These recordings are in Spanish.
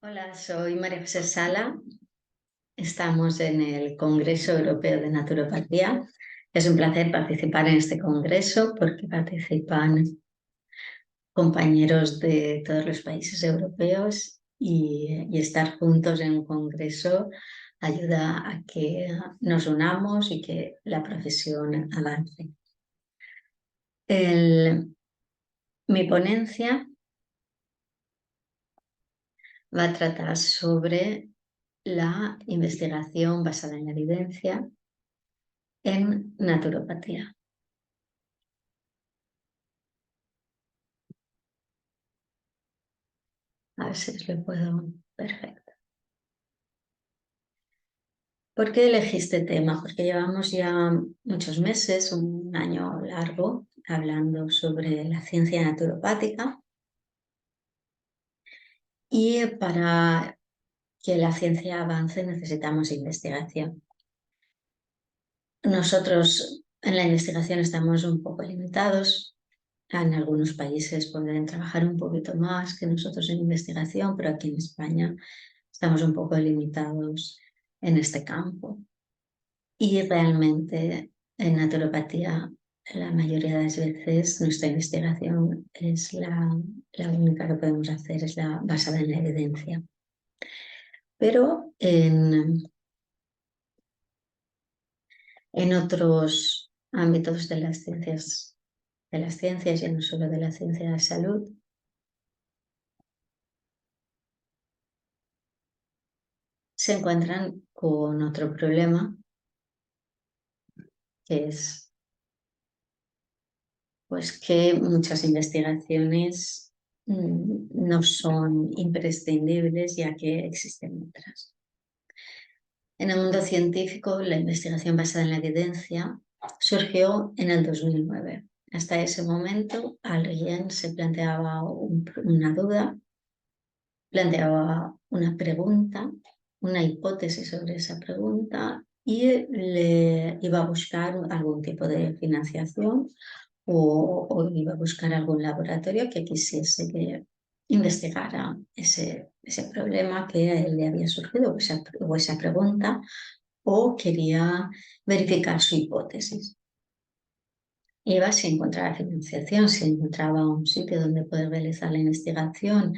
Hola, soy María José Sala. Estamos en el Congreso Europeo de Naturopatía. Es un placer participar en este congreso porque participan compañeros de todos los países europeos y estar juntos en un congreso ayuda a que nos unamos y que la profesión avance. Mi ponencia va a tratar sobre la investigación basada en la evidencia en naturopatía. A ver si os lo puedo... Perfecto. ¿Por qué elegí este tema? Porque llevamos ya muchos meses, un año largo, hablando sobre la ciencia naturopática y para que la ciencia avance necesitamos investigación. Nosotros en la investigación estamos un poco limitados. En algunos países pueden trabajar un poquito más que nosotros en investigación, pero aquí en España estamos un poco limitados en este campo. Y realmente en naturopatía la mayoría de las veces nuestra investigación es la única que podemos hacer, es la basada en la evidencia. Pero en otros ámbitos de las ciencias, ya no solo de la ciencia de la salud, se encuentran con otro problema, que es pues que muchas investigaciones no son imprescindibles ya que existen otras. En el mundo científico, la investigación basada en la evidencia surgió en el 2009. Hasta ese momento, alguien se planteaba una duda, planteaba una pregunta, una hipótesis sobre esa pregunta y le iba a buscar algún tipo de financiación o iba a buscar algún laboratorio que quisiese que investigara ese problema que a él le había surgido o esa pregunta o quería verificar su hipótesis. Iba si encontraba financiación, si encontraba un sitio donde poder realizar la investigación,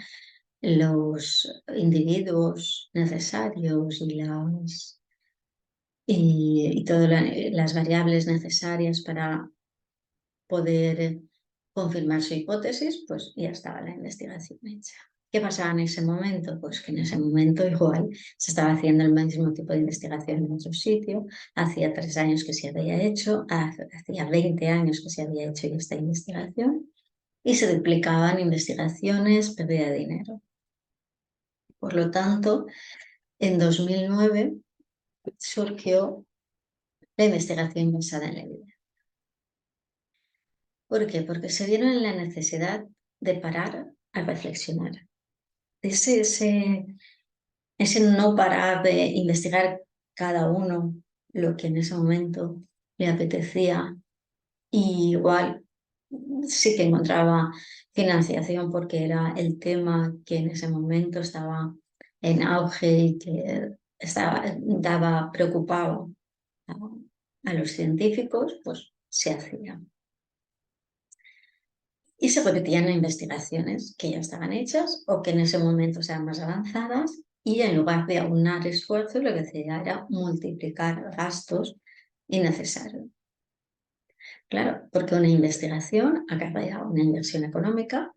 los individuos necesarios y todas las variables necesarias para poder confirmar su hipótesis, pues ya estaba la investigación hecha. ¿Qué pasaba en ese momento? Pues que en ese momento igual se estaba haciendo el mismo tipo de investigación en otro sitio, hacía 3 años que se había hecho, hacía 20 años que se había hecho esta investigación y se duplicaban investigaciones, pérdida de dinero. Por lo tanto, en 2009 surgió la investigación basada en la evidencia. ¿Por qué? Porque se vieron en la necesidad de parar a reflexionar. Ese no parar de investigar cada uno lo que en ese momento le apetecía y igual sí que encontraba financiación porque era el tema que en ese momento estaba en auge y que preocupaba a los científicos, pues se hacía. Y se repetían investigaciones que ya estaban hechas o que en ese momento eran más avanzadas y en lugar de aunar esfuerzos lo que hacía era multiplicar gastos innecesarios. Claro, porque una investigación acarrea una inversión económica,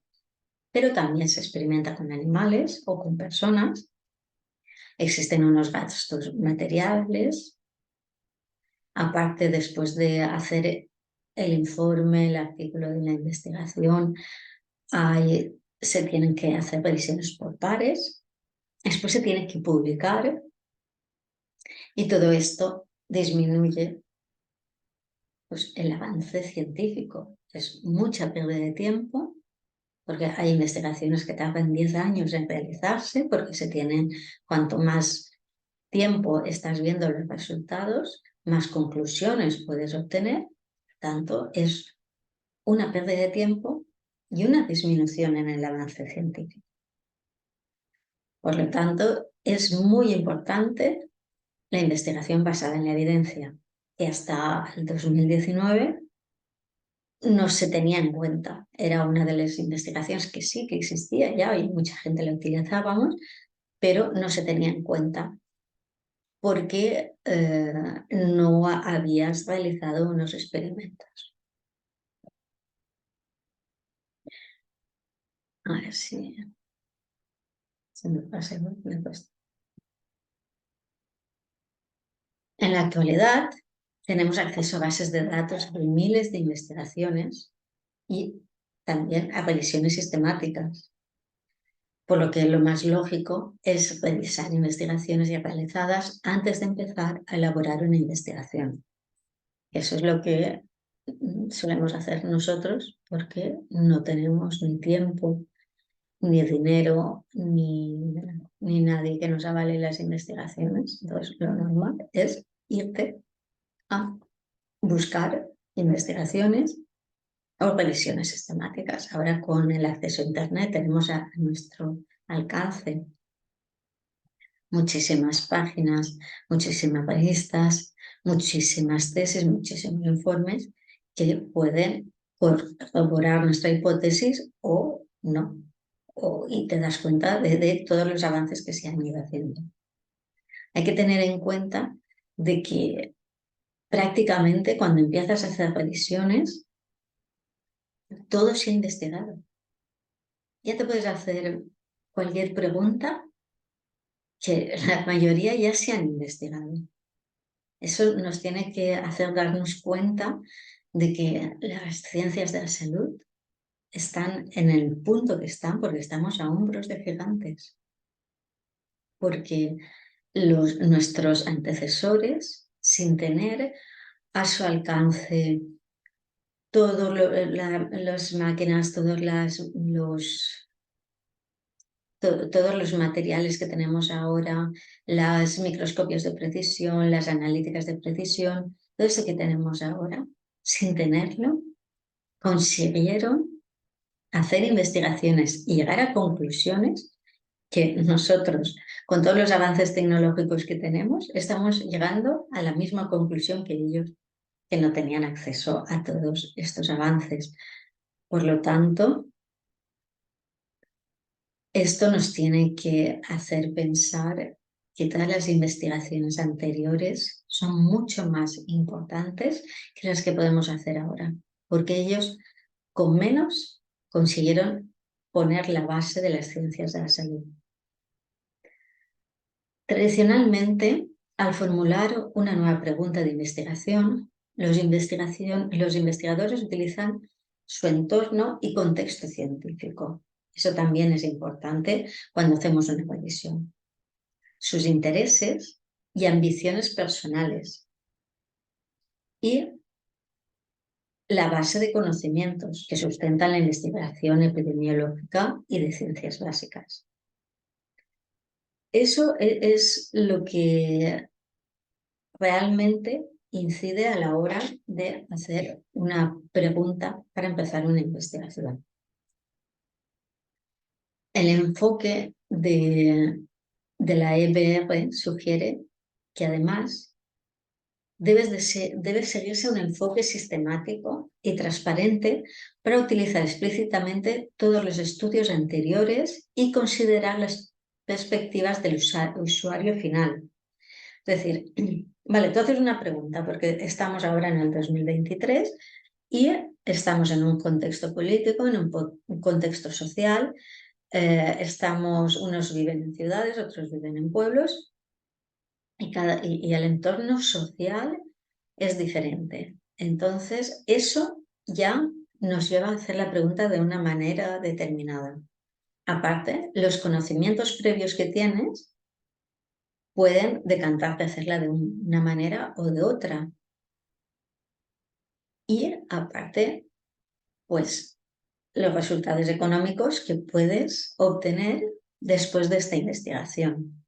pero también se experimenta con animales o con personas. Existen unos gastos materiales. Aparte, después de hacer el informe, el artículo de la investigación, se tienen que hacer revisiones por pares, después se tiene que publicar y todo esto disminuye pues, el avance científico. Es mucha pérdida de tiempo porque hay investigaciones que tardan 10 años en realizarse porque cuanto más tiempo estás viendo los resultados, más conclusiones puedes obtener. Tanto es una pérdida de tiempo y una disminución en el avance científico. Por lo tanto, es muy importante la investigación basada en la evidencia, que hasta el 2019 no se tenía en cuenta. Era una de las investigaciones que sí que existía ya y mucha gente la utilizábamos, pero no se tenía en cuenta porque no habías realizado unos experimentos. A ver si se me pasa. En la actualidad tenemos acceso a bases de datos de miles de investigaciones y también a revisiones sistemáticas, por lo que lo más lógico es revisar investigaciones ya realizadas antes de empezar a elaborar una investigación. Eso es lo que solemos hacer nosotros porque no tenemos ni tiempo, ni dinero, ni nadie que nos avale las investigaciones. Entonces, lo normal es irte a buscar investigaciones o revisiones sistemáticas. Ahora con el acceso a Internet tenemos a nuestro alcance muchísimas páginas, muchísimas revistas, muchísimas tesis, muchísimos informes que pueden corroborar nuestra hipótesis o no. Y te das cuenta de todos los avances que se han ido haciendo. Hay que tener en cuenta de que prácticamente cuando empiezas a hacer revisiones, todo se ha investigado. Ya te puedes hacer cualquier pregunta que la mayoría ya se han investigado. Eso nos tiene que hacer darnos cuenta de que las ciencias de la salud están en el punto que están porque estamos a hombros de gigantes. Porque nuestros antecesores, sin tener a su alcance todas las máquinas, todos los materiales que tenemos ahora, los microscopios de precisión, las analíticas de precisión, todo eso que tenemos ahora, sin tenerlo, consiguieron hacer investigaciones y llegar a conclusiones que nosotros, con todos los avances tecnológicos que tenemos, estamos llegando a la misma conclusión que ellos, que no tenían acceso a todos estos avances. Por lo tanto, esto nos tiene que hacer pensar que todas las investigaciones anteriores son mucho más importantes que las que podemos hacer ahora, porque ellos con menos consiguieron poner la base de las ciencias de la salud. Tradicionalmente, al formular una nueva pregunta de investigación, los investigadores utilizan su entorno y contexto científico. Eso también es importante cuando hacemos una revisión. Sus intereses y ambiciones personales y la base de conocimientos que sustentan la investigación epidemiológica y de ciencias básicas. Eso es lo que realmente incide a la hora de hacer una pregunta para empezar una investigación. El enfoque de la EBR sugiere que además debe seguirse un enfoque sistemático y transparente para utilizar explícitamente todos los estudios anteriores y considerar las perspectivas del usuario final. Es decir, vale, tú haces una pregunta porque estamos ahora en el 2023 y estamos en un contexto político, en un contexto social, unos viven en ciudades, otros viven en pueblos y el entorno social es diferente. Entonces, eso ya nos lleva a hacer la pregunta de una manera determinada. Aparte, los conocimientos previos que tienes pueden decantarte a hacerla de una manera o de otra. Y aparte, pues los resultados económicos que puedes obtener después de esta investigación.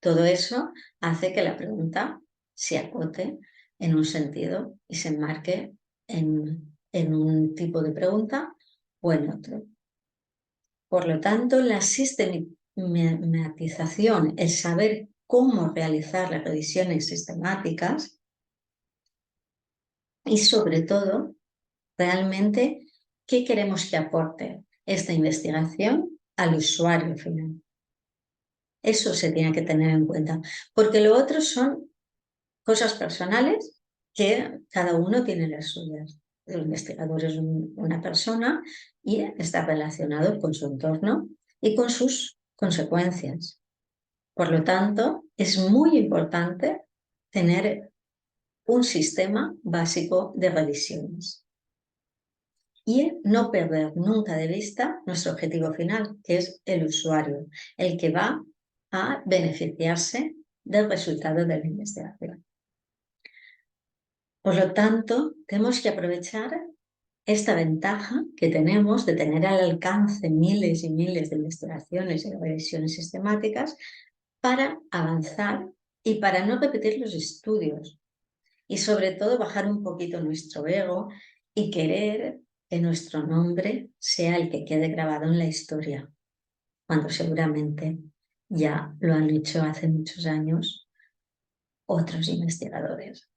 Todo eso hace que la pregunta se acote en un sentido y se enmarque en un tipo de pregunta o en otro. Por lo tanto, la sistematización, el saber cómo realizar las revisiones sistemáticas y sobre todo, realmente, qué queremos que aporte esta investigación al usuario final. Eso se tiene que tener en cuenta, porque lo otro son cosas personales que cada uno tiene las suyas. El investigador es una persona y está relacionado con su entorno y con sus consecuencias. Por lo tanto, es muy importante tener un sistema básico de revisiones y no perder nunca de vista nuestro objetivo final, que es el usuario, el que va a beneficiarse del resultado de la investigación. Por lo tanto, tenemos que aprovechar esta ventaja que tenemos de tener al alcance miles y miles de investigaciones y revisiones sistemáticas para avanzar y para no repetir los estudios y sobre todo bajar un poquito nuestro ego y querer que nuestro nombre sea el que quede grabado en la historia, cuando seguramente ya lo han hecho hace muchos años otros investigadores.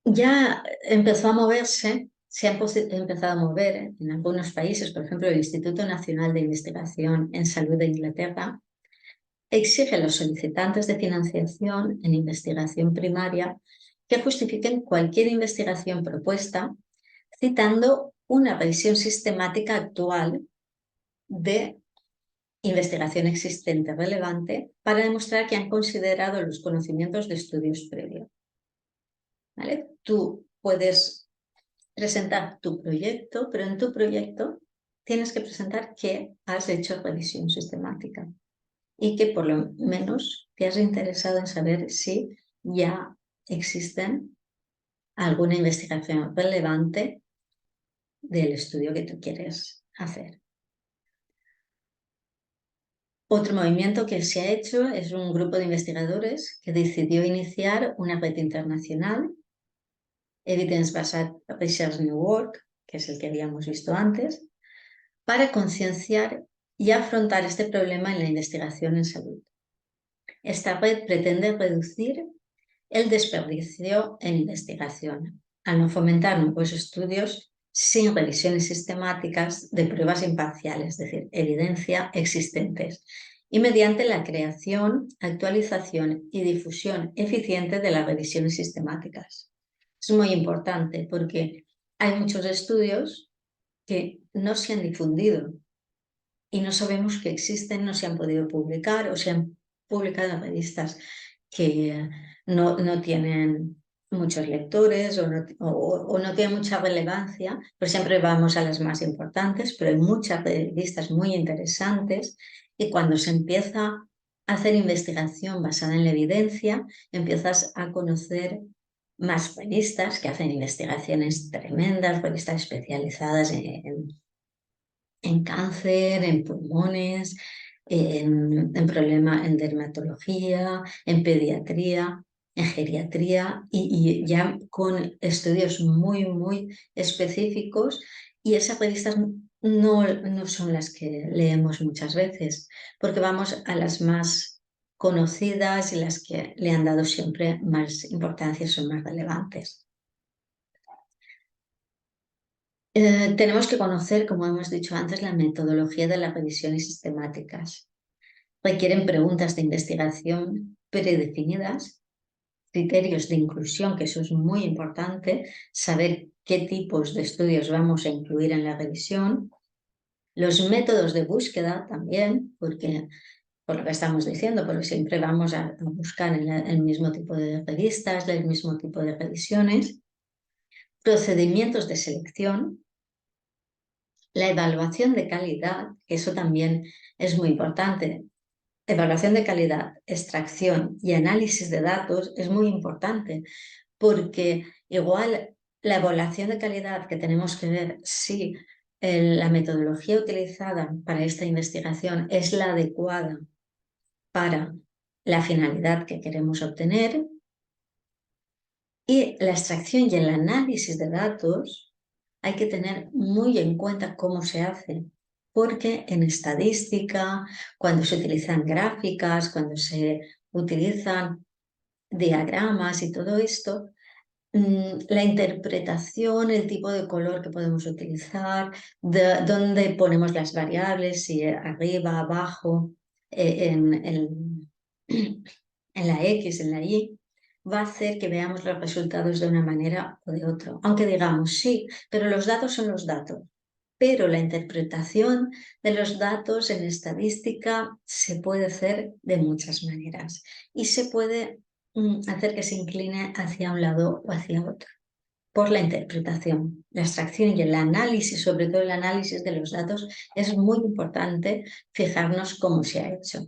Ya empezó a moverse, se ha empezado a mover en algunos países, por ejemplo, el Instituto Nacional de Investigación en Salud de Inglaterra exige a los solicitantes de financiación en investigación primaria que justifiquen cualquier investigación propuesta citando una revisión sistemática actual de investigación existente relevante para demostrar que han considerado los conocimientos de estudios previos. ¿Vale? Tú puedes presentar tu proyecto, pero en tu proyecto tienes que presentar que has hecho revisión sistemática y que por lo menos te has interesado en saber si ya existen alguna investigación relevante del estudio que tú quieres hacer. Otro movimiento que se ha hecho es un grupo de investigadores que decidió iniciar una red internacional, Evidence-Based Research Network, que es el que habíamos visto antes, para concienciar y afrontar este problema en la investigación en salud. Esta red pretende reducir el desperdicio en investigación, al no fomentar nuevos estudios sin revisiones sistemáticas de pruebas imparciales, es decir, evidencia existentes, y mediante la creación, actualización y difusión eficiente de las revisiones sistemáticas. Es muy importante porque hay muchos estudios que no se han difundido y no sabemos que existen, no se han podido publicar o se han publicado en revistas que no tienen muchos lectores o no tienen mucha relevancia, pero siempre vamos a las más importantes, pero hay muchas revistas muy interesantes y cuando se empieza a hacer investigación basada en la evidencia, empiezas a conocer más revistas que hacen investigaciones tremendas, revistas especializadas en cáncer, en pulmones, en dermatología, en pediatría, en geriatría y ya con estudios muy específicos y esas revistas no son las que leemos muchas veces porque vamos a las más conocidas y las que le han dado siempre más importancia, son más relevantes. Tenemos que conocer, como hemos dicho antes, la metodología de las revisiones sistemáticas. Requieren preguntas de investigación predefinidas, criterios de inclusión, que eso es muy importante, saber qué tipos de estudios vamos a incluir en la revisión, los métodos de búsqueda también, porque por lo que estamos diciendo, porque siempre vamos a buscar en el mismo tipo de revistas, el mismo tipo de revisiones, procedimientos de selección, la evaluación de calidad, que eso también es muy importante. Evaluación de calidad, extracción y análisis de datos es muy importante porque igual la evaluación de calidad que tenemos que ver si la metodología utilizada para esta investigación es la adecuada para la finalidad que queremos obtener y la extracción y el análisis de datos hay que tener muy en cuenta cómo se hace, porque en estadística, cuando se utilizan gráficas, cuando se utilizan diagramas y todo esto, la interpretación, el tipo de color que podemos utilizar, dónde ponemos las variables, si arriba, abajo, en la X, en la Y, va a hacer que veamos los resultados de una manera o de otra. Aunque digamos, sí, pero los datos son los datos. Pero la interpretación de los datos en estadística se puede hacer de muchas maneras y se puede hacer que se incline hacia un lado o hacia otro por la interpretación. La extracción y el análisis, sobre todo el análisis de los datos, es muy importante fijarnos cómo se ha hecho.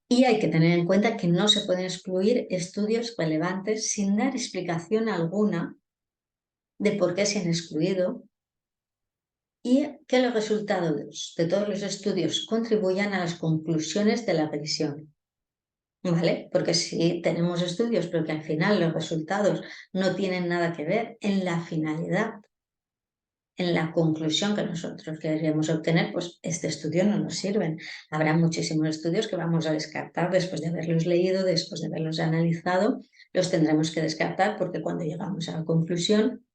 Y hay que tener en cuenta que no se pueden excluir estudios relevantes sin dar explicación alguna de por qué se han excluido y que los resultados de todos los estudios contribuyan a las conclusiones de la revisión. ¿Vale? Porque si tenemos estudios pero que al final los resultados no tienen nada que ver en la finalidad, en la conclusión que nosotros queremos obtener, pues este estudio no nos sirve. Habrá muchísimos estudios que vamos a descartar después de haberlos leído, después de haberlos analizado, los tendremos que descartar porque cuando llegamos a la conclusión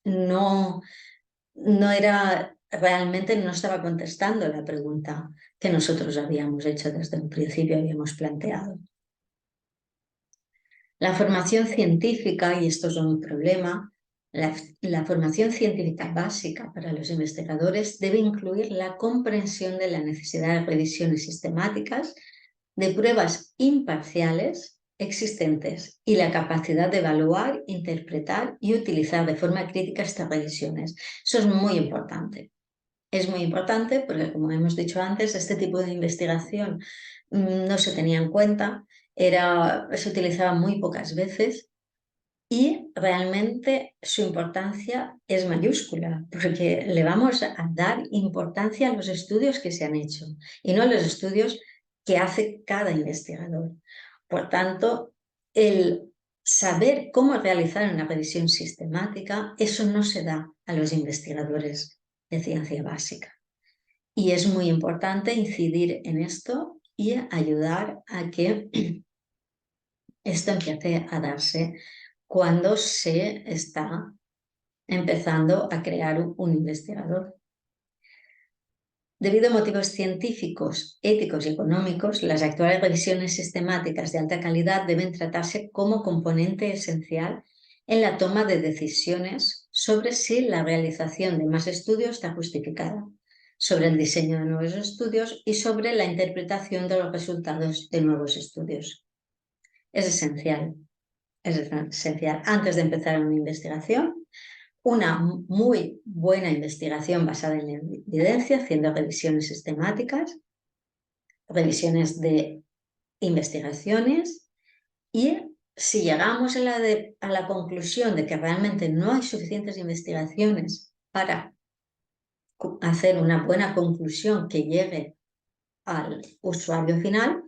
no era realmente, no estaba contestando la pregunta que nosotros habíamos hecho desde un principio, habíamos planteado. La formación científica, y esto es un problema, la formación científica básica para los investigadores debe incluir la comprensión de la necesidad de revisiones sistemáticas, de pruebas imparciales existentes y la capacidad de evaluar, interpretar y utilizar de forma crítica estas revisiones. Eso es muy importante. Es muy importante porque, como hemos dicho antes, este tipo de investigación no se tenía en cuenta, se utilizaba muy pocas veces y realmente su importancia es mayúscula porque le vamos a dar importancia a los estudios que se han hecho y no a los estudios que hace cada investigador. Por tanto, el saber cómo realizar una revisión sistemática, eso no se da a los investigadores de ciencia básica. Y es muy importante incidir en esto y ayudar a que esto empiece a darse cuando se está empezando a crear un investigador. Debido a motivos científicos, éticos y económicos, las actuales revisiones sistemáticas de alta calidad deben tratarse como componente esencial en la toma de decisiones sobre si la realización de más estudios está justificada, sobre el diseño de nuevos estudios y sobre la interpretación de los resultados de nuevos estudios. Es esencial antes de empezar una investigación, una muy buena investigación basada en la evidencia, haciendo revisiones sistemáticas, revisiones de investigaciones y si llegamos a la conclusión de que realmente no hay suficientes investigaciones para hacer una buena conclusión que llegue al usuario final,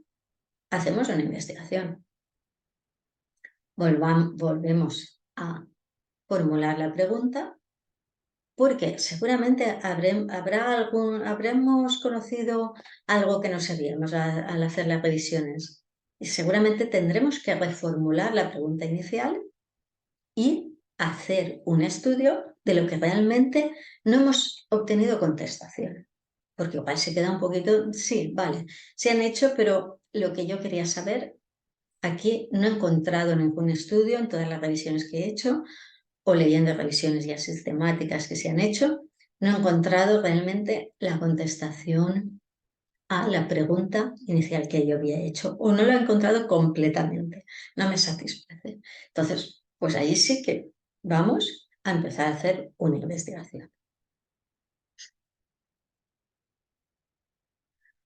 hacemos una investigación. Volvemos a formular la pregunta porque seguramente habremos conocido algo que no sabíamos al hacer las revisiones y seguramente tendremos que reformular la pregunta inicial y hacer un estudio de lo que realmente no hemos obtenido contestación. Porque igual se queda un poquito, sí, vale, se han hecho, pero lo que yo quería saber, aquí no he encontrado ningún estudio en todas las revisiones que he hecho o leyendo revisiones ya sistemáticas que se han hecho, no he encontrado realmente la contestación a la pregunta inicial que yo había hecho o no lo he encontrado completamente, no me satisface. Entonces, pues ahí sí que vamos a empezar a hacer una investigación.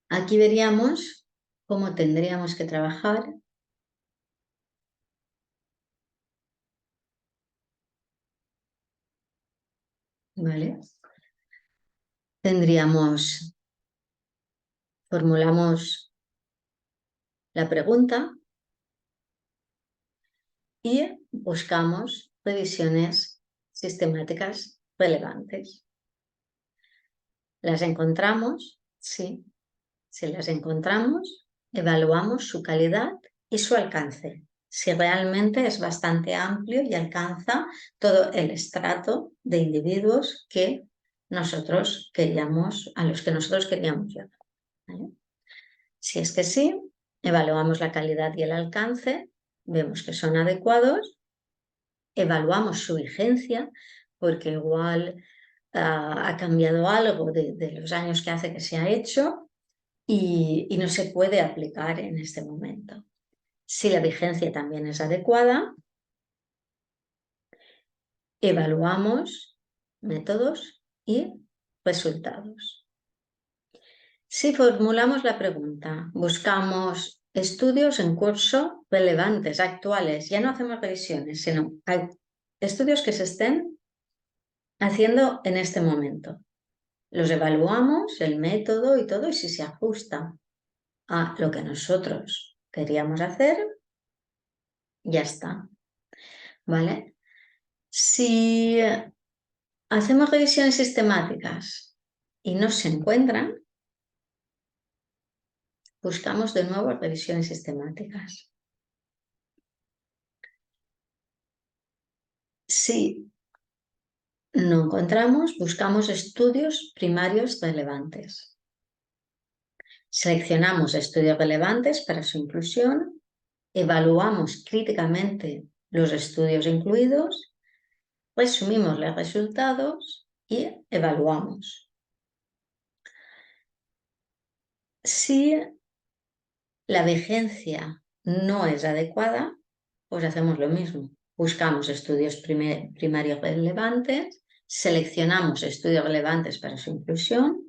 Aquí veríamos cómo tendríamos que trabajar. ¿Vale? Formulamos la pregunta y buscamos revisiones sistemáticas relevantes. ¿Las encontramos? Sí. Si las encontramos, evaluamos su calidad y su alcance. Si realmente es bastante amplio y alcanza todo el estrato de individuos que a los que nosotros queríamos llegar, ¿vale? Si es que sí, evaluamos la calidad y el alcance, vemos que son adecuados, evaluamos su vigencia, porque igual ha cambiado algo de los años que hace que se ha hecho y no se puede aplicar en este momento. Si la vigencia también es adecuada, evaluamos métodos y resultados. Si formulamos la pregunta, buscamos estudios en curso relevantes, actuales, ya no hacemos revisiones, sino hay estudios que se estén haciendo en este momento. Los evaluamos, el método y todo, y si se ajusta a lo que nosotros queríamos hacer, ya está, ¿vale? Si hacemos revisiones sistemáticas y no se encuentran, buscamos de nuevo revisiones sistemáticas. Si no encontramos, buscamos estudios primarios relevantes. Seleccionamos estudios relevantes para su inclusión, evaluamos críticamente los estudios incluidos, resumimos los resultados y evaluamos. Si la vigencia no es adecuada, pues hacemos lo mismo. Buscamos estudios primarios relevantes, seleccionamos estudios relevantes para su inclusión,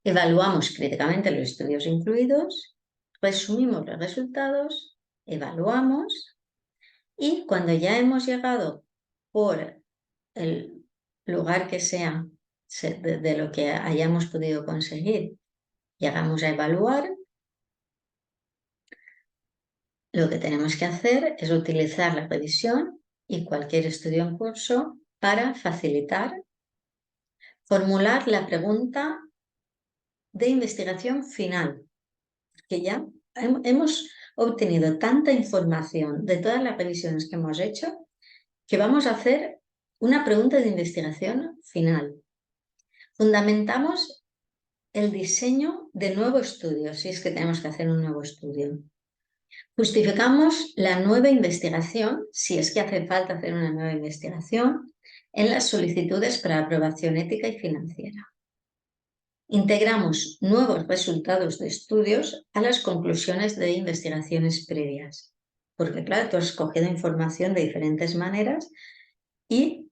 evaluamos críticamente los estudios incluidos, resumimos los resultados, evaluamos y cuando ya hemos llegado por el lugar que sea de lo que hayamos podido conseguir, llegamos a evaluar, lo que tenemos que hacer es utilizar la revisión y cualquier estudio en curso para facilitar, formular la pregunta de investigación final, que ya hemos obtenido tanta información de todas las revisiones que hemos hecho que vamos a hacer una pregunta de investigación final. Fundamentamos el diseño de nuevo estudio, si es que tenemos que hacer un nuevo estudio. Justificamos la nueva investigación, si es que hace falta hacer una nueva investigación, en las solicitudes para aprobación ética y financiera. Integramos nuevos resultados de estudios a las conclusiones de investigaciones previas, porque claro, tú has cogido información de diferentes maneras y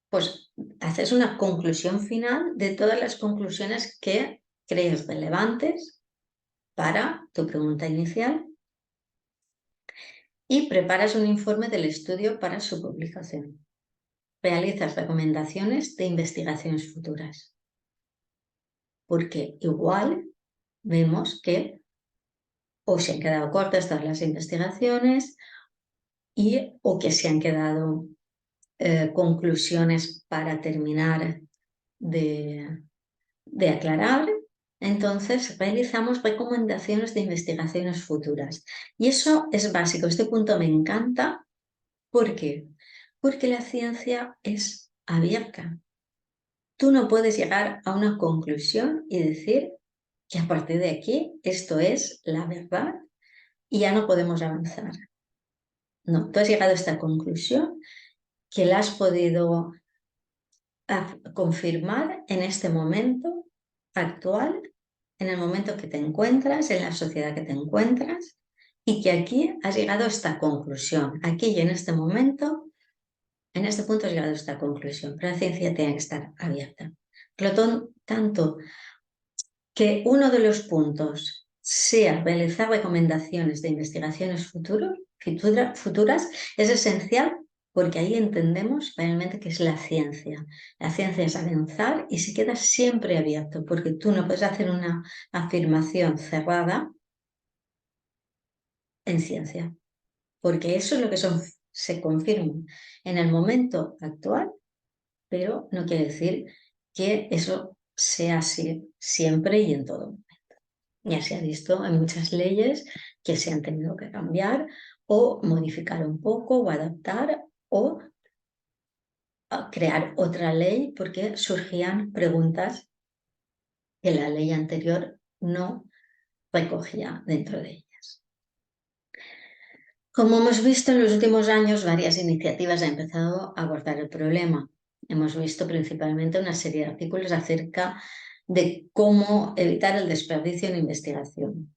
pues haces una conclusión final de todas las conclusiones que crees relevantes para tu pregunta inicial y preparas un informe del estudio para su publicación. Realizas recomendaciones de investigaciones futuras, porque igual vemos que o se han quedado cortas todas las investigaciones o que se han quedado conclusiones para terminar de aclarar. Entonces realizamos recomendaciones de investigaciones futuras. Y eso es básico. Este punto me encanta. ¿Por qué? Porque la ciencia es abierta. Tú no puedes llegar a una conclusión y decir que a partir de aquí esto es la verdad y ya no podemos avanzar. No, tú has llegado a esta conclusión que la has podido confirmar en este momento actual, en el momento que te encuentras, en la sociedad que te encuentras, y que aquí has llegado a esta conclusión. Aquí y en este momento, en este punto has llegado a esta conclusión, pero la ciencia tiene que estar abierta. Por lo tanto, que uno de los puntos sea realizar recomendaciones de investigaciones futuras es esencial porque ahí entendemos realmente qué es la ciencia. La ciencia es avanzar y se queda siempre abierto porque tú no puedes hacer una afirmación cerrada en ciencia, porque eso es lo que se confirma en el momento actual pero no quiere decir que eso sea así siempre y en todo momento. Ya se ha visto en muchas leyes que se han tenido que cambiar o modificar un poco o adaptar o crear otra ley porque surgían preguntas que la ley anterior no recogía dentro de ellas. Como hemos visto en los últimos años, varias iniciativas han empezado a abordar el problema. Hemos visto principalmente una serie de artículos acerca de cómo evitar el desperdicio en investigación.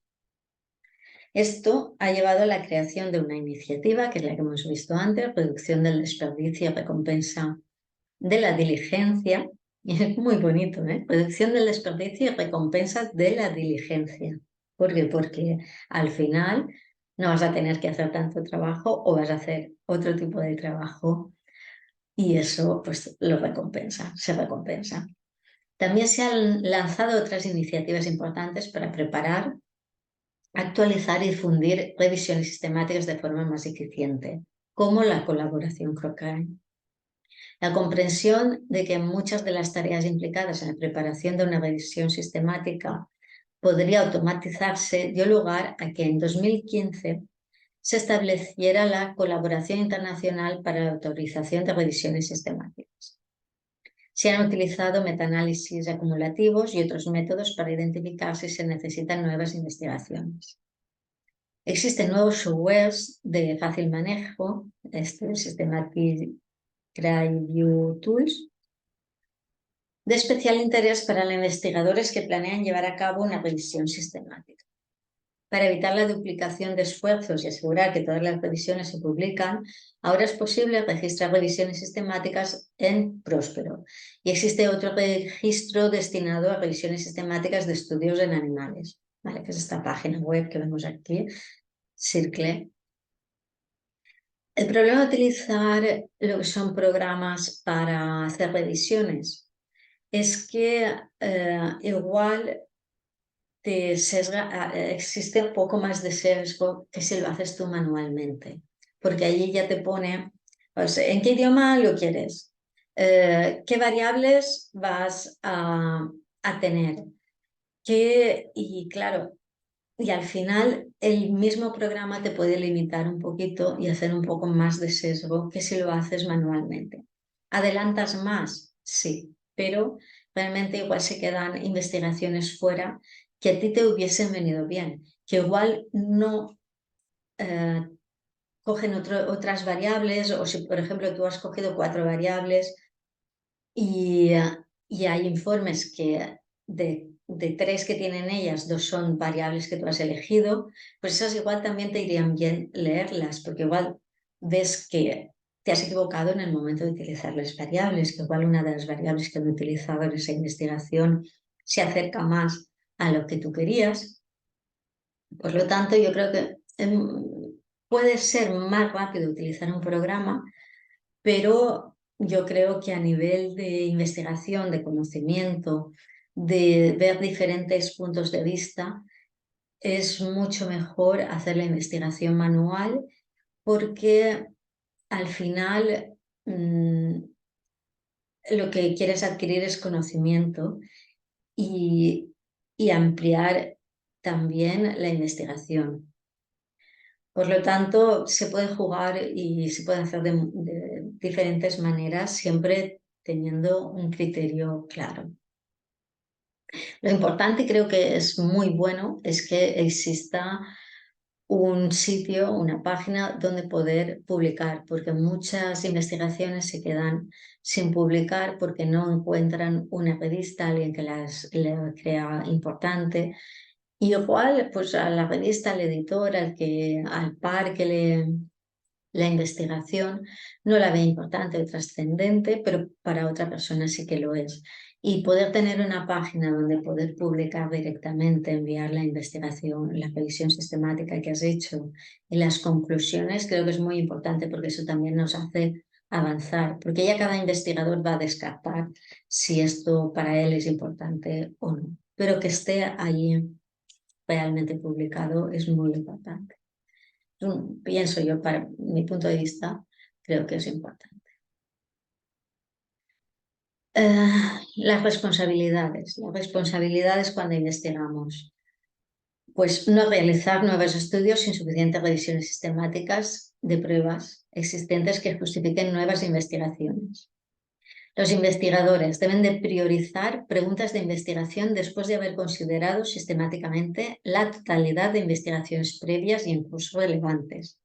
Esto ha llevado a la creación de una iniciativa, que es la que hemos visto antes, reducción del desperdicio y recompensa de la diligencia. Y es muy bonito, ¿eh? Reducción del desperdicio y recompensa de la diligencia. ¿Por qué? Porque al final no vas a tener que hacer tanto trabajo o vas a hacer otro tipo de trabajo y eso pues lo recompensa, se recompensa. También se han lanzado otras iniciativas importantes para preparar, actualizar y difundir revisiones sistemáticas de forma más eficiente, como la colaboración Cochrane. La comprensión de que muchas de las tareas implicadas en la preparación de una revisión sistemática podría automatizarse dio lugar a que en 2015 se estableciera la colaboración internacional para la autorización de revisiones sistemáticas. Se han utilizado metaanálisis acumulativos y otros métodos para identificar si se necesitan nuevas investigaciones. Existen nuevos softwares de fácil manejo, Systematic Review Tools, de especial interés para los investigadores que planean llevar a cabo una revisión sistemática. Para evitar la duplicación de esfuerzos y asegurar que todas las revisiones se publican, ahora es posible registrar revisiones sistemáticas en Próspero. Y existe otro registro destinado a revisiones sistemáticas de estudios en animales, ¿vale? Que es esta página web que vemos aquí, Circle. El problema de utilizar lo que son programas para hacer revisiones es que igual existe un poco más de sesgo que si lo haces tú manualmente, porque allí ya te pone, pues, ¿en qué idioma lo quieres? ¿Qué variables vas a tener? Y claro, y al final el mismo programa te puede limitar un poquito y hacer un poco más de sesgo que si lo haces manualmente. ¿Adelantas más? Sí, pero realmente igual se quedan investigaciones fuera que a ti te hubiesen venido bien, que igual no cogen otras variables, o si por ejemplo tú has cogido 4 variables y hay informes que de 3 que tienen ellas, 2 son variables que tú has elegido, pues esas igual también te irían bien leerlas, porque igual ves que te has equivocado en el momento de utilizar las variables, que igual una de las variables que han utilizado en esa investigación se acerca más a lo que tú querías. Por lo tanto, yo creo que puede ser más rápido utilizar un programa, pero yo creo que a nivel de investigación, de conocimiento, de ver diferentes puntos de vista, es mucho mejor hacer la investigación manual porque al final lo que quieres adquirir es conocimiento y, y ampliar también la investigación. Por lo tanto, se puede jugar y se puede hacer de diferentes maneras, siempre teniendo un criterio claro. Lo importante, creo que es muy bueno, es que exista un sitio, una página donde poder publicar, porque muchas investigaciones se quedan sin publicar porque no encuentran una revista, alguien que las crea importante. Y igual, pues a la revista, al editor, al par que la investigación no la ve importante o trascendente, pero para otra persona sí que lo es. Y poder tener una página donde poder publicar directamente, enviar la investigación, la revisión sistemática que has hecho y las conclusiones, creo que es muy importante porque eso también nos hace avanzar, porque ya cada investigador va a descartar si esto para él es importante o no, pero que esté allí realmente publicado es muy importante. Pienso yo, para mi punto de vista, creo que es importante. Las responsabilidades. Las responsabilidades cuando investigamos. Pues no realizar nuevos estudios sin suficientes revisiones sistemáticas de pruebas existentes que justifiquen nuevas investigaciones. Los investigadores deben de priorizar preguntas de investigación después de haber considerado sistemáticamente la totalidad de investigaciones previas y en curso relevantes.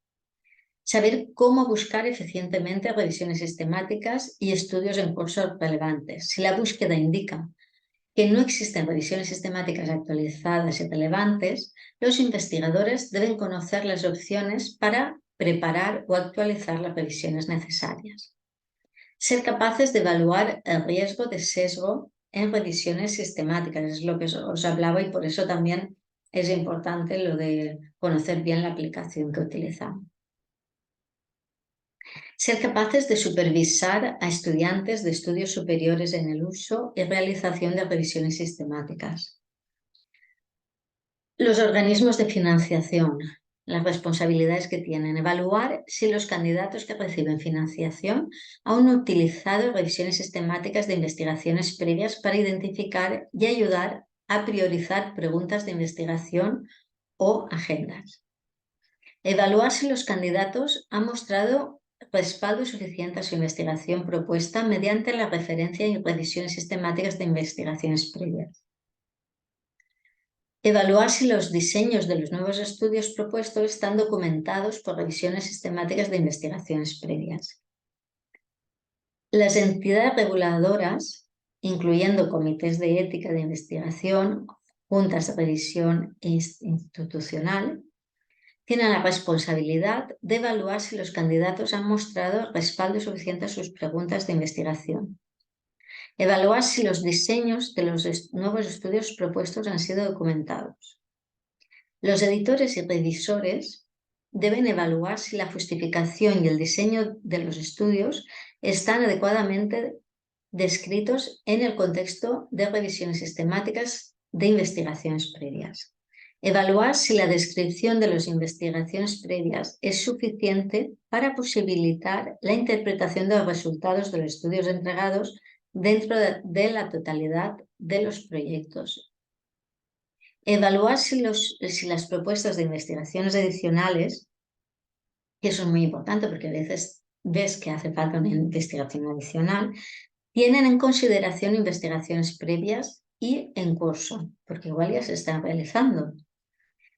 Saber cómo buscar eficientemente revisiones sistemáticas y estudios en curso relevantes. Si la búsqueda indica que no existen revisiones sistemáticas actualizadas y relevantes, los investigadores deben conocer las opciones para preparar o actualizar las revisiones necesarias. Ser capaces de evaluar el riesgo de sesgo en revisiones sistemáticas, es lo que os hablaba y por eso también es importante lo de conocer bien la aplicación que utilizamos. Ser capaces de supervisar a estudiantes de estudios superiores en el uso y realización de revisiones sistemáticas. Los organismos de financiación, las responsabilidades que tienen. Evaluar si los candidatos que reciben financiación han utilizado revisiones sistemáticas de investigaciones previas para identificar y ayudar a priorizar preguntas de investigación o agendas. Evaluar si los candidatos han mostrado respaldo suficiente a su investigación propuesta mediante la referencia y revisiones sistemáticas de investigaciones previas. Evaluar si los diseños de los nuevos estudios propuestos están documentados por revisiones sistemáticas de investigaciones previas. Las entidades reguladoras, incluyendo comités de ética de investigación, juntas de revisión institucional, tienen la responsabilidad de evaluar si los candidatos han mostrado respaldo suficiente a sus preguntas de investigación. Evaluar si los diseños de los nuevos estudios propuestos han sido documentados. Los editores y revisores deben evaluar si la justificación y el diseño de los estudios están adecuadamente descritos en el contexto de revisiones sistemáticas de investigaciones previas. Evaluar si la descripción de las investigaciones previas es suficiente para posibilitar la interpretación de los resultados de los estudios entregados dentro de la totalidad de los proyectos. Evaluar si las propuestas de investigaciones adicionales, y eso es muy importante porque a veces ves que hace falta una investigación adicional, tienen en consideración investigaciones previas y en curso, porque igual ya se están realizando.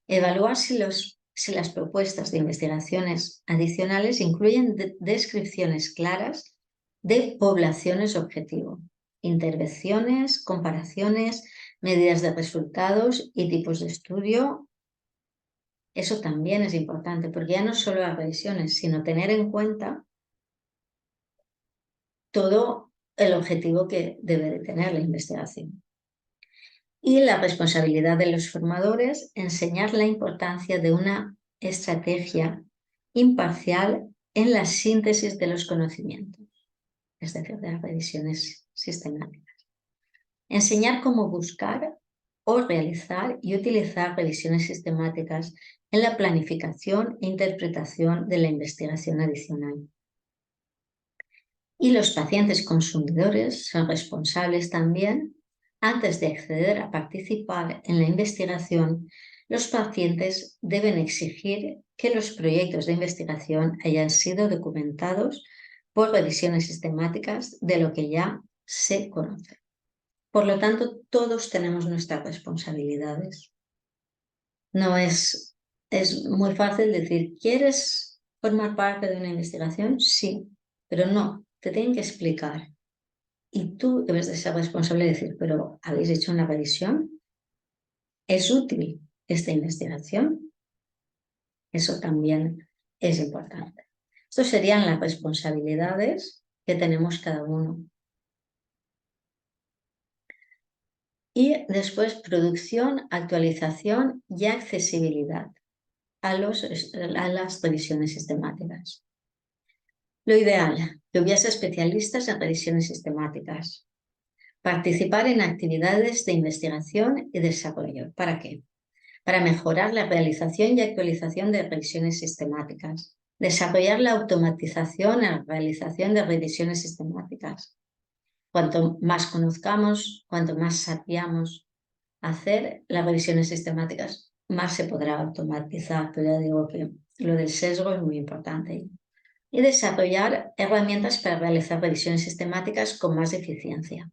Evaluar si las propuestas de investigaciones adicionales incluyen descripciones claras de poblaciones objetivo, intervenciones, comparaciones, medidas de resultados y tipos de estudio. Eso también es importante, porque ya no solo las revisiones, sino tener en cuenta todo el objetivo que debe de tener la investigación. Y la responsabilidad de los formadores, enseñar la importancia de una estrategia imparcial en la síntesis de los conocimientos, es decir, de las revisiones sistemáticas. Enseñar cómo buscar o realizar y utilizar revisiones sistemáticas en la planificación e interpretación de la investigación adicional. Y los pacientes consumidores son responsables también. Antes de acceder a participar en la investigación, los pacientes deben exigir que los proyectos de investigación hayan sido documentados por revisiones sistemáticas de lo que ya se conoce. Por lo tanto, todos tenemos nuestras responsabilidades. No es muy fácil decir, ¿quieres formar parte de una investigación? Sí, pero no, te tienen que explicar. Y tú debes de ser responsable de decir, pero ¿habéis hecho una revisión? ¿Es útil esta investigación? Eso también es importante. Estas serían las responsabilidades que tenemos cada uno. Y después producción, actualización y accesibilidad a las revisiones sistemáticas. Lo ideal, que hubiese especialistas en revisiones sistemáticas. Participar en actividades de investigación y desarrollo. ¿Para qué? Para mejorar la realización y actualización de revisiones sistemáticas. Desarrollar la automatización en la realización de revisiones sistemáticas. Cuanto más conozcamos, cuanto más sabíamos hacer las revisiones sistemáticas, más se podrá automatizar. Pero ya digo que lo del sesgo es muy importante. Y desarrollar herramientas para realizar revisiones sistemáticas con más eficiencia.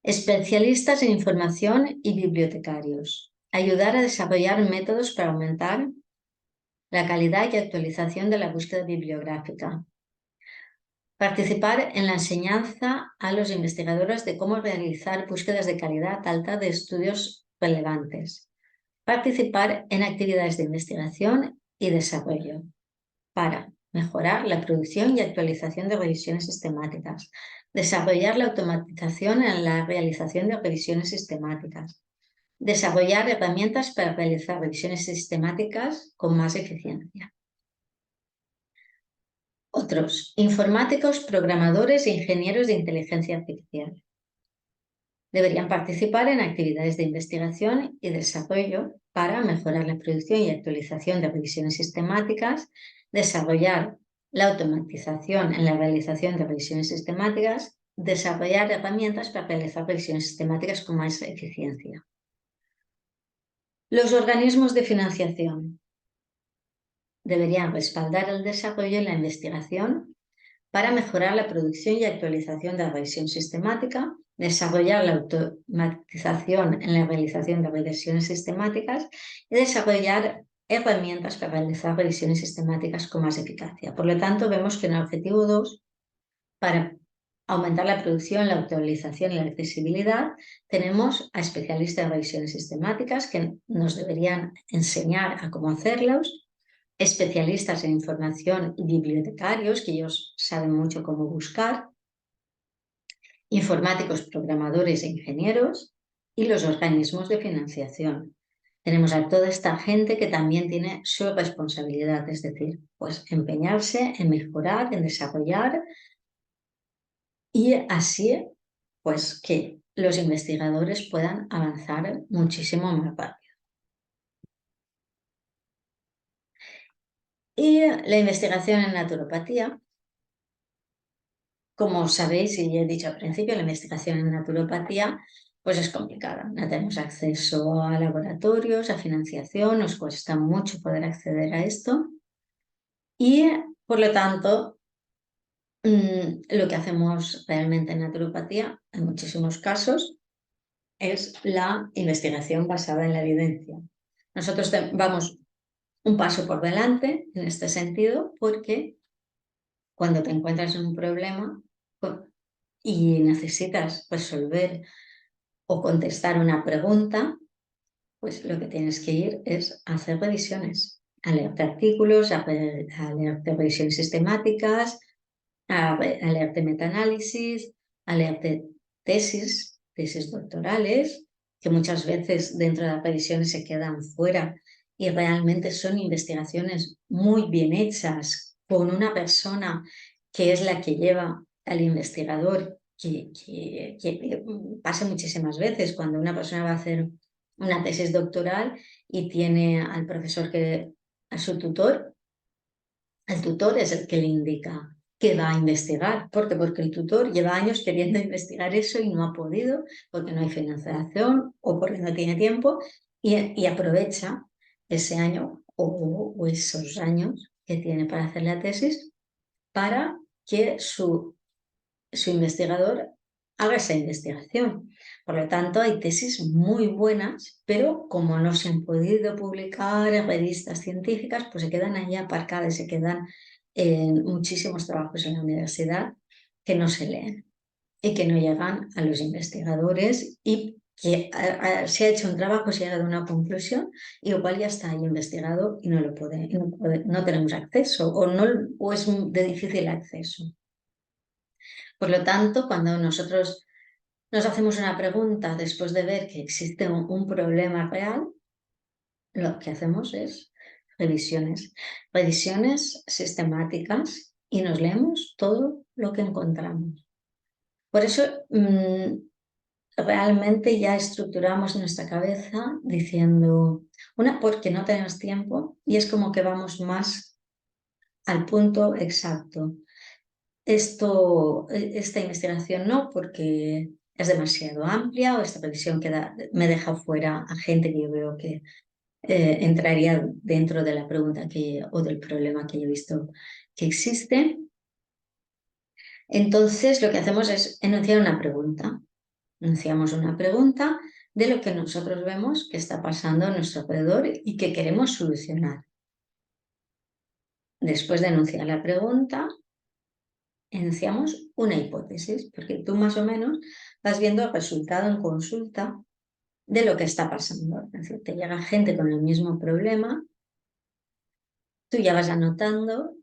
Especialistas en información y bibliotecarios. Ayudar a desarrollar métodos para aumentar la calidad y actualización de la búsqueda bibliográfica. Participar en la enseñanza a los investigadores de cómo realizar búsquedas de calidad alta de estudios relevantes. Participar en actividades de investigación y desarrollo para mejorar la producción y actualización de revisiones sistemáticas. Desarrollar la automatización en la realización de revisiones sistemáticas. Desarrollar herramientas para realizar revisiones sistemáticas con más eficiencia. Otros, informáticos, programadores e ingenieros de inteligencia artificial. Deberían participar en actividades de investigación y desarrollo para mejorar la producción y actualización de revisiones sistemáticas, desarrollar la automatización en la realización de revisiones sistemáticas, desarrollar herramientas para realizar revisiones sistemáticas con más eficiencia. Los organismos de financiación deberían respaldar el desarrollo y la investigación para mejorar la producción y actualización de la revisión sistemática, desarrollar la automatización en la realización de revisiones sistemáticas y desarrollar herramientas para realizar revisiones sistemáticas con más eficacia. Por lo tanto, vemos que en el objetivo 2, para aumentar la producción, la actualización y la accesibilidad, tenemos a especialistas de revisiones sistemáticas que nos deberían enseñar a cómo hacerlos, especialistas en información y bibliotecarios, que ellos saben mucho cómo buscar, informáticos, programadores e ingenieros, y los organismos de financiación. Tenemos a toda esta gente que también tiene su responsabilidad, es decir, pues empeñarse en mejorar, en desarrollar y así pues que los investigadores puedan avanzar muchísimo más rápido. Y la investigación en naturopatía, como sabéis y ya he dicho al principio, la investigación en naturopatía pues es complicada. No tenemos acceso a laboratorios, a financiación, nos cuesta mucho poder acceder a esto y por lo tanto lo que hacemos realmente en naturopatía en muchísimos casos es la investigación basada en la evidencia. Nosotros vamos un paso por delante en este sentido porque cuando te encuentras en un problema y necesitas resolver o contestar una pregunta, pues lo que tienes que ir es a hacer revisiones, a leerte artículos, a leerte revisiones sistemáticas, a leerte metaanálisis, a leerte tesis doctorales, que muchas veces dentro de las revisiones se quedan fuera y realmente son investigaciones muy bien hechas con una persona que es la que lleva al investigador, que pasa muchísimas veces cuando una persona va a hacer una tesis doctoral y tiene al profesor a su tutor, el tutor es el que le indica qué va a investigar. ¿Por qué? Porque el tutor lleva años queriendo investigar eso y no ha podido, porque no hay financiación o porque no tiene tiempo y aprovecha ese año o esos años que tiene para hacer la tesis para que su investigador haga esa investigación. Por lo tanto, hay tesis muy buenas, pero como no se han podido publicar en revistas científicas, pues se quedan ahí aparcadas, se quedan en muchísimos trabajos en la universidad que no se leen y que no llegan a los investigadores y que se ha hecho un trabajo, se ha llegado a una conclusión y igual ya está ahí investigado y no tenemos acceso o es de difícil acceso. Por lo tanto, cuando nosotros nos hacemos una pregunta después de ver que existe un problema real, lo que hacemos es revisiones sistemáticas y nos leemos todo lo que encontramos. Por eso realmente ya estructuramos nuestra cabeza diciendo, porque no tenemos tiempo y es como que vamos más al punto exacto. esta investigación no, porque es demasiado amplia, o esta revisión me deja fuera a gente que yo veo que entraría dentro de la pregunta o del problema que yo he visto que existe. Entonces, lo que hacemos es enunciar una pregunta. Enunciamos una pregunta de lo que nosotros vemos que está pasando a nuestro alrededor y que queremos solucionar. Después de enunciar la pregunta, enunciamos una hipótesis, porque tú más o menos vas viendo el resultado en consulta de lo que está pasando. Es decir, te llega gente con el mismo problema, tú ya vas anotando,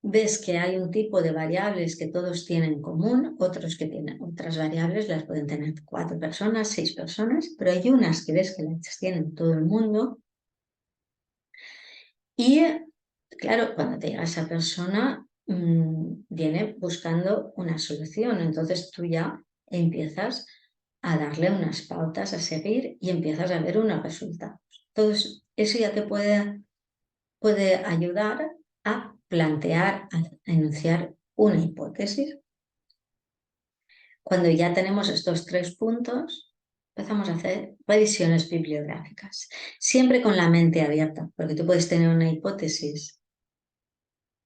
ves que hay un tipo de variables que todos tienen en común, otros que tienen otras variables, las pueden tener 4 personas, 6 personas, pero hay unas que ves que las tienen todo el mundo. Y claro, cuando te llega esa persona, viene buscando una solución, entonces tú ya empiezas a darle unas pautas a seguir y empiezas a ver unos resultados. Entonces, eso ya te puede ayudar a plantear, a enunciar una hipótesis. Cuando ya tenemos estos 3 puntos, empezamos a hacer revisiones bibliográficas, siempre con la mente abierta, porque tú puedes tener una hipótesis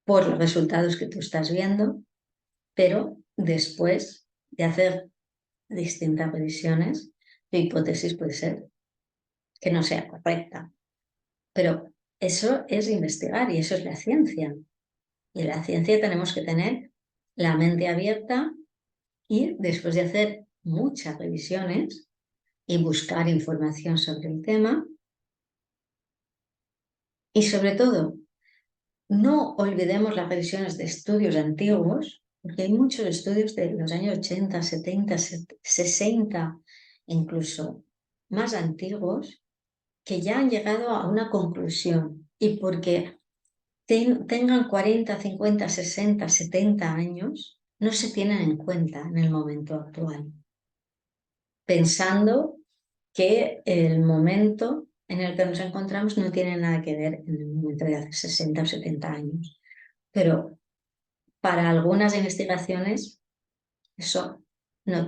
por los resultados que tú estás viendo, pero después de hacer distintas revisiones, tu hipótesis puede ser que no sea correcta. Pero eso es investigar y eso es la ciencia. Y en la ciencia tenemos que tener la mente abierta y después de hacer muchas revisiones y buscar información sobre el tema y sobre todo no olvidemos las revisiones de estudios antiguos, porque hay muchos estudios de los años 80, 70, 60, incluso más antiguos, que ya han llegado a una conclusión. Y porque tengan 40, 50, 60, 70 años, no se tienen en cuenta en el momento actual, pensando que el momento en el que nos encontramos no tiene nada que ver en el momento de hace 60 o 70 años. Pero para algunas investigaciones eso no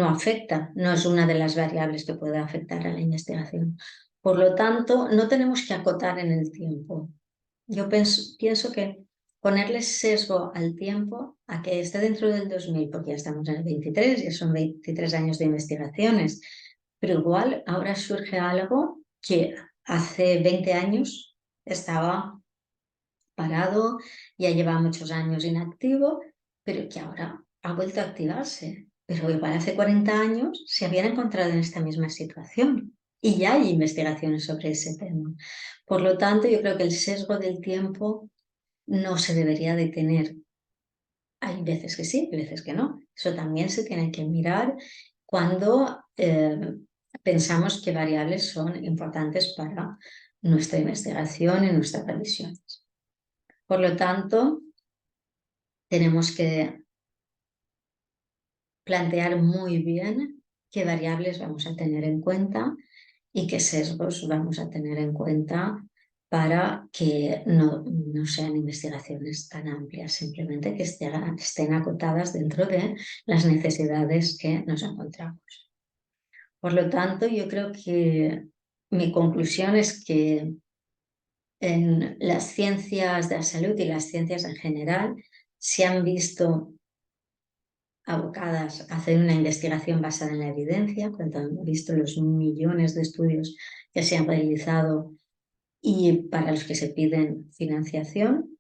afecta, no es una de las variables que puede afectar a la investigación. Por lo tanto, no tenemos que acotar en el tiempo. Yo pienso que ponerle sesgo al tiempo a que esté dentro del 2000, porque ya estamos en el 23, ya son 23 años de investigaciones, pero igual ahora surge algo que hace 20 años estaba parado, ya lleva muchos años inactivo, pero que ahora ha vuelto a activarse. Pero igual hace 40 años se habían encontrado en esta misma situación y ya hay investigaciones sobre ese tema. Por lo tanto, yo creo que el sesgo del tiempo no se debería de tener. Hay veces que sí, hay veces que no. Eso también se tiene que mirar cuando pensamos qué variables son importantes para nuestra investigación y nuestras revisiones. Por lo tanto, tenemos que plantear muy bien qué variables vamos a tener en cuenta y qué sesgos vamos a tener en cuenta para que no sean investigaciones tan amplias, simplemente que estén acotadas dentro de las necesidades que nos encontramos. Por lo tanto, yo creo que mi conclusión es que en las ciencias de la salud y las ciencias en general se han visto abocadas a hacer una investigación basada en la evidencia, cuando han visto los millones de estudios que se han realizado y para los que se piden financiación,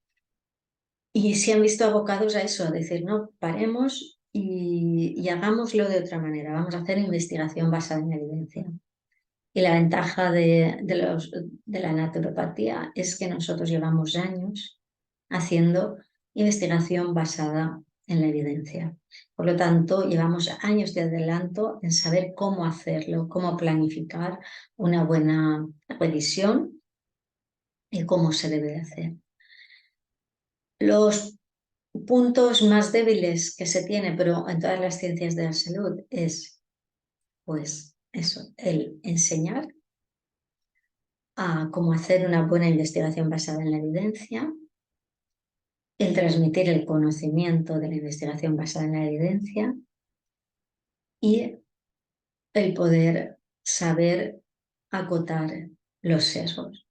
y se han visto abocados a eso, a decir, no, paremos y hagámoslo de otra manera, vamos a hacer investigación basada en la evidencia. Y la ventaja de la naturopatía es que nosotros llevamos años haciendo investigación basada en la evidencia. Por lo tanto, llevamos años de adelanto en saber cómo hacerlo, cómo planificar una buena revisión y cómo se debe de hacer. Los puntos más débiles que se tiene, pero en todas las ciencias de la salud, es pues eso, el enseñar a cómo hacer una buena investigación basada en la evidencia, el transmitir el conocimiento de la investigación basada en la evidencia y el poder saber acotar los sesgos.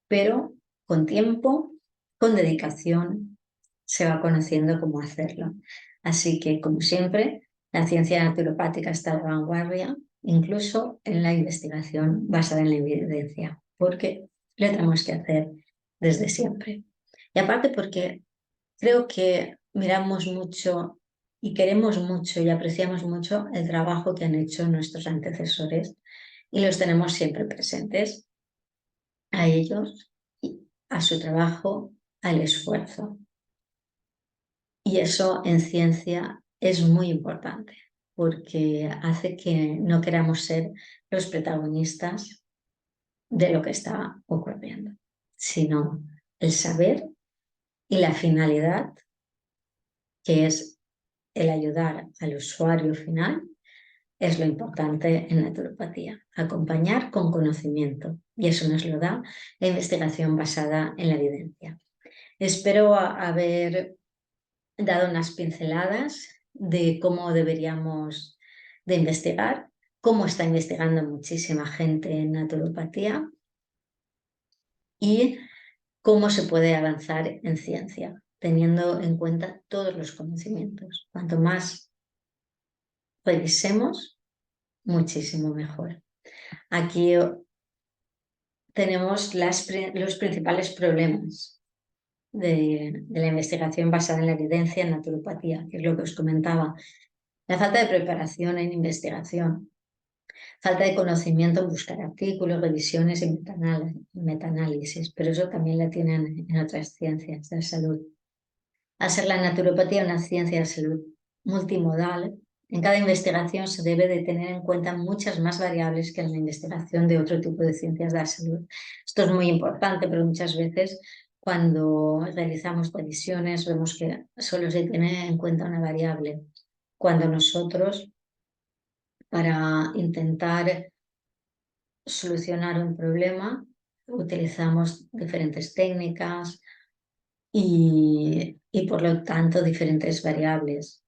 Pero con tiempo, con dedicación, se va conociendo cómo hacerlo. Así que, como siempre, la ciencia naturopática está a la vanguardia, incluso en la investigación basada en la evidencia, porque lo tenemos que hacer desde siempre. Y aparte porque creo que miramos mucho y queremos mucho y apreciamos mucho el trabajo que han hecho nuestros antecesores y los tenemos siempre presentes, a ellos, a su trabajo, al esfuerzo. Y eso en ciencia es muy importante porque hace que no queramos ser los protagonistas de lo que está ocurriendo, sino el saber y la finalidad, que es el ayudar al usuario final, es lo importante en naturopatía, acompañar con conocimiento, y eso nos lo da la investigación basada en la evidencia. Espero haber dado unas pinceladas de cómo deberíamos de investigar, cómo está investigando muchísima gente en naturopatía y cómo se puede avanzar en ciencia, teniendo en cuenta todos los conocimientos. Cuanto más revisemos, muchísimo mejor. Aquí tenemos los principales problemas de la investigación basada en la evidencia en naturopatía, que es lo que os comentaba. La falta de preparación en investigación, falta de conocimiento en buscar artículos, revisiones y metaanálisis, pero eso también la tienen en otras ciencias de la salud. Al ser la naturopatía una ciencia de salud multimodal, en cada investigación se debe de tener en cuenta muchas más variables que en la investigación de otro tipo de ciencias de la salud. Esto es muy importante, pero muchas veces cuando realizamos revisiones vemos que solo se tiene en cuenta una variable, cuando nosotros, para intentar solucionar un problema, utilizamos diferentes técnicas y por lo tanto diferentes variables.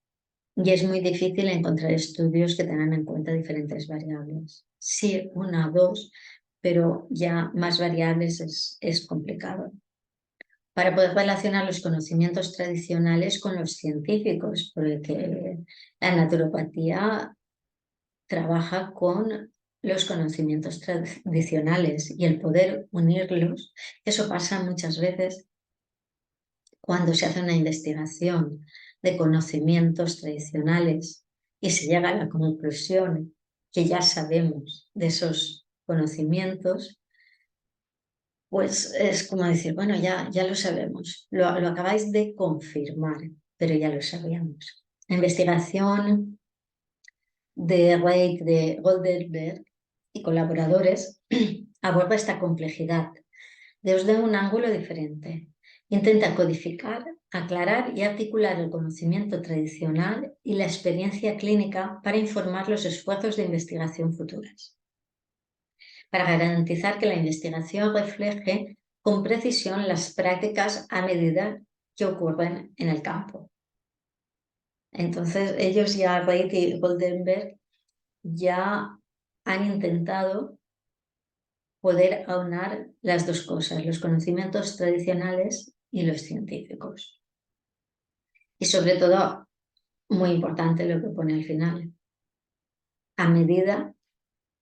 Y es muy difícil encontrar estudios que tengan en cuenta diferentes variables. Sí, una o dos, pero ya más variables es complicado. Para poder relacionar los conocimientos tradicionales con los científicos, porque la naturopatía trabaja con los conocimientos tradicionales y el poder unirlos, eso pasa muchas veces cuando se hace una investigación de conocimientos tradicionales y se llega a la conclusión que ya sabemos de esos conocimientos, pues es como decir, bueno, ya lo sabemos, lo acabáis de confirmar, pero ya lo sabíamos. La investigación de Reich, de Goldenberg y colaboradores aborda esta complejidad desde un ángulo diferente. Intenta codificar, aclarar y articular el conocimiento tradicional y la experiencia clínica para informar los esfuerzos de investigación futuras, para garantizar que la investigación refleje con precisión las prácticas a medida que ocurren en el campo. Entonces, ellos ya, Reich y Goldenberg, ya han intentado poder aunar las dos cosas, los conocimientos tradicionales y los científicos. Y sobre todo, muy importante lo que pone al final, a medida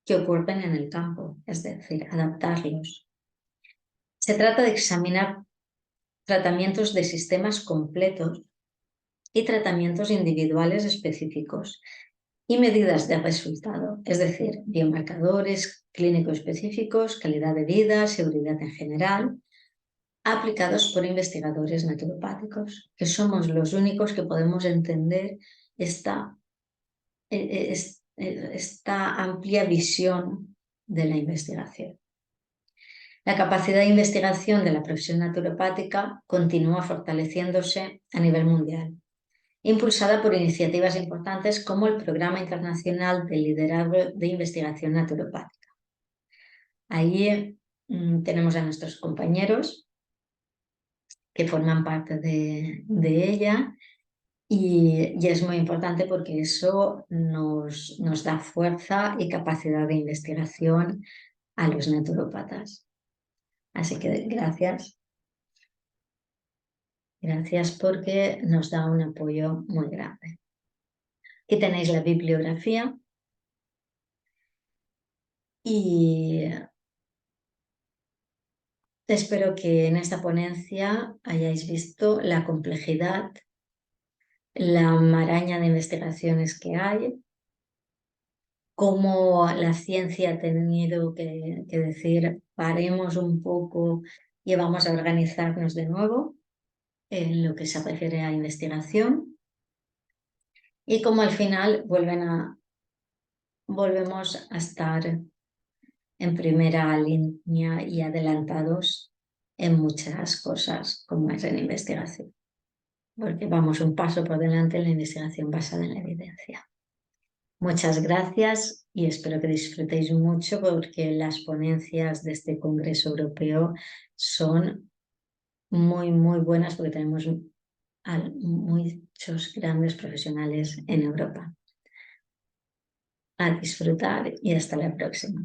que ocurren en el campo, es decir, adaptarlos. Se trata de examinar tratamientos de sistemas completos y tratamientos individuales específicos y medidas de resultado, es decir, biomarcadores clínicos específicos, calidad de vida, seguridad en general, aplicados por investigadores naturopáticos, que somos los únicos que podemos entender esta amplia visión de la investigación. La capacidad de investigación de la profesión naturopática continúa fortaleciéndose a nivel mundial, impulsada por iniciativas importantes como el Programa Internacional de Liderazgo de Investigación Naturopática. Ahí tenemos a nuestros compañeros que forman parte de ella. Y es muy importante porque eso nos da fuerza y capacidad de investigación a los naturópatas. Así que gracias. Gracias porque nos da un apoyo muy grande. Aquí tenéis la bibliografía y espero que en esta ponencia hayáis visto la complejidad, la maraña de investigaciones que hay, cómo la ciencia ha tenido que decir, paremos un poco y vamos a organizarnos de nuevo en lo que se refiere a investigación, y cómo al final volvemos a estar en primera línea y adelantados en muchas cosas, como es en investigación, porque vamos un paso por delante en la investigación basada en la evidencia. Muchas gracias y espero que disfrutéis mucho, porque las ponencias de este Congreso Europeo son muy, muy buenas, porque tenemos a muchos grandes profesionales en Europa. A disfrutar y hasta la próxima.